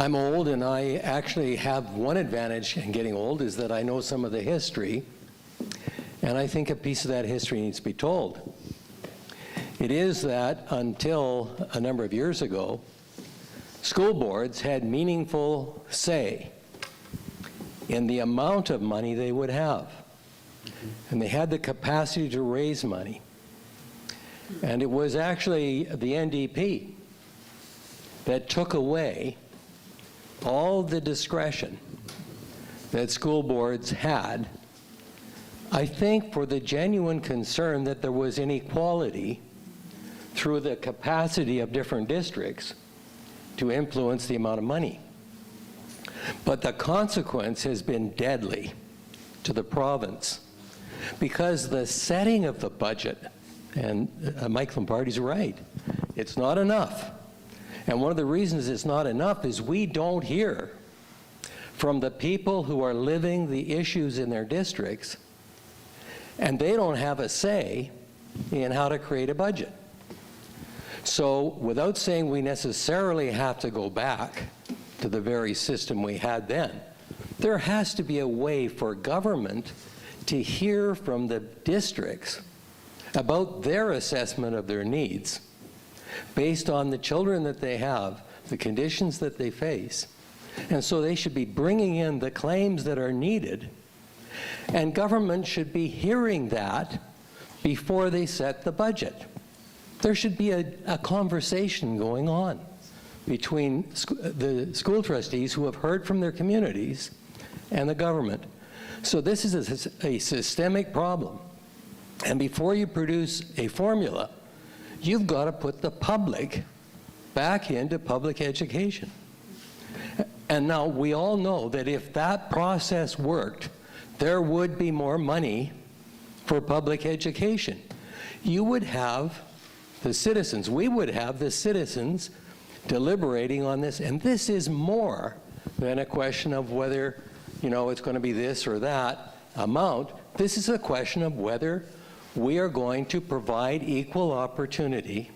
I'm old, and I actually have one advantage in getting old, is that I know some of the history, and I think a piece of that history needs to be told. It is that until a number of years ago, school boards had meaningful say in the amount of money they would have. And they had the capacity to raise money. And it was actually the NDP that took away all the discretion that school boards had, I think, for the genuine concern that there was inequality through the capacity of different districts to influence the amount of money. But the consequence has been deadly to the province, because the setting of the budget, and Mike Lombardi's right, it's not enough. And one of the reasons it's not enough is we don't hear from the people who are living the issues in their districts, and they don't have a say in how to create a budget. So without saying we necessarily have to go back to the very system we had then, there has to be a way for government to hear from the districts about their assessment of their needs based on the children that they have, the conditions that they face. And so they should be bringing in the claims that are needed, and government should be hearing that before they set the budget. There should be a conversation going on between the school trustees who have heard from their communities and the government. So this is a systemic problem. And before you produce a formula, you've got to put the public back into public education. And now we all know that if that process worked, there would be more money for public education. You would have the citizens, we would have the citizens deliberating on this, and this is more than a question of whether, you know, it's going to be this or that amount. This is a question of whether we are going to provide equal opportunity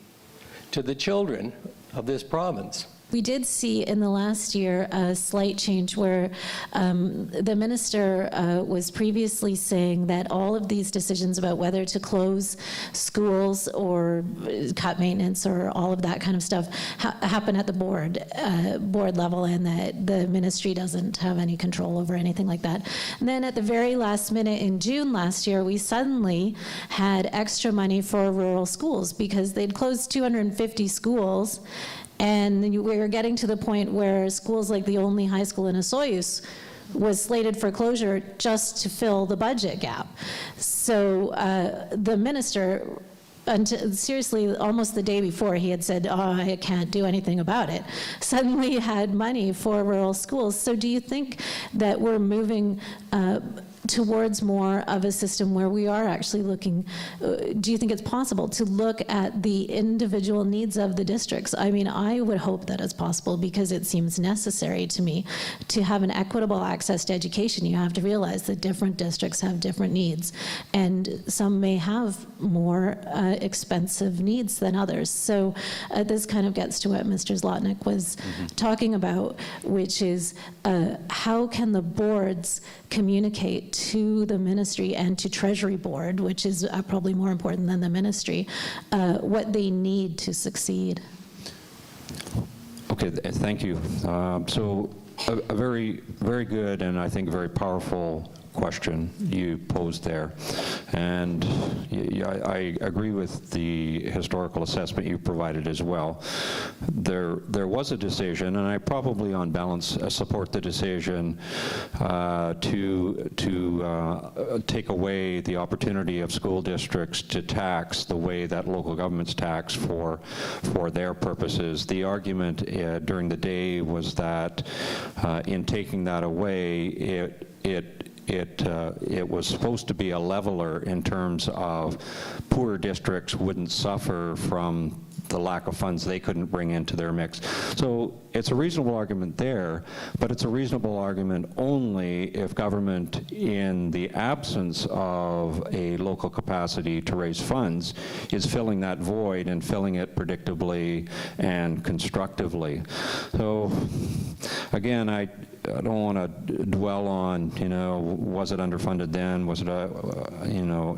to the children of this province. We did see in the last year a slight change where the minister was previously saying that all of these decisions about whether to close schools or cut maintenance or all of that kind of stuff happen at the board level, and that the ministry doesn't have any control over anything like that. And then at the very last minute in June last year, we suddenly had extra money for rural schools because they'd closed 250 schools. And we were getting to the point where schools like the only high school in Osoyoos was slated for closure just to fill the budget gap. So the minister, seriously, almost the day before, he had said, oh, I can't do anything about it, suddenly had money for rural schools. So do you think that we're moving towards more of a system where we are actually looking, do you think it's possible to look at the individual needs of the districts? I mean, I would hope that it's possible, because it seems necessary to me to have an equitable access to education. You have to realize that different districts have different needs, and some may have more expensive needs than others. So this kind of gets to what Mr. Zlotnik was talking about, which is how can the boards communicate to the ministry and to Treasury Board, which is probably more important than the ministry, what they need to succeed. Okay, thank you. So a very, very good and I think very powerful question you posed there. And I agree with the historical assessment you provided as well. There was a decision, and I probably on balance support the decision to take away the opportunity of school districts to tax the way that local governments tax for their purposes. The argument during the day was that in taking that away, it was supposed to be a leveler in terms of poorer districts wouldn't suffer from the lack of funds they couldn't bring into their mix. So it's a reasonable argument there, but it's a reasonable argument only if government, in the absence of a local capacity to raise funds, is filling that void and filling it predictably and constructively. So again, I don't want to dwell on, was it underfunded then? Was it,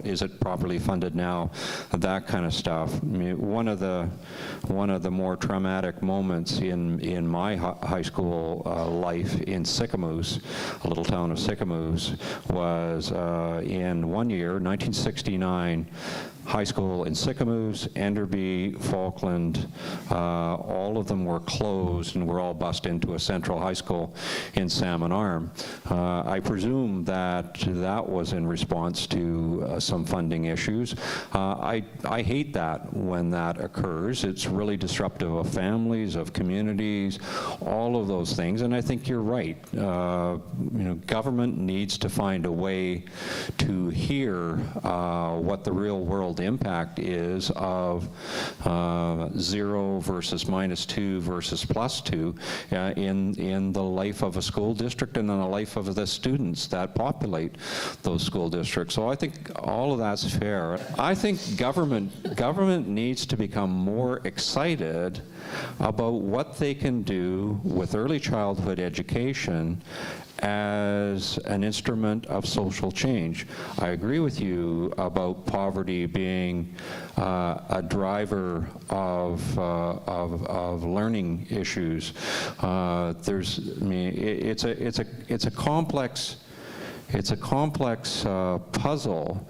is it properly funded now? That kind of stuff. I mean, one of the more traumatic moments in my high school life in Sycamoose, a little town of Sycamoose, was in one year, 1969. High school in Sycamoose, Enderby, Falkland, all of them were closed and were all bused into a central high school in Salmon Arm. I presume that was in response to some funding issues. I hate that when that occurs. It's really disruptive of families, of communities, all of those things, and I think you're right. Government needs to find a way to hear what the real world impact is of 0 versus -2 versus +2 in the life of a school district and in the life of the students that populate those school districts. So I think all of that's fair. I think government needs to become more excited about what they can do with early childhood education as an instrument of social change. I agree with you about poverty being a driver of learning issues. It's a complex puzzle,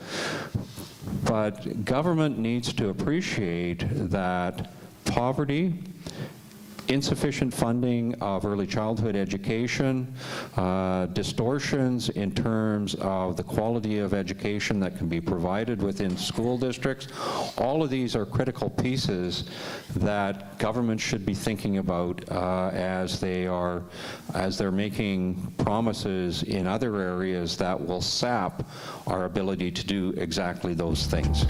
but government needs to appreciate that poverty, insufficient funding of early childhood education, distortions in terms of the quality of education that can be provided within school districts. All of these are critical pieces that government should be thinking about as they're making promises in other areas that will sap our ability to do exactly those things.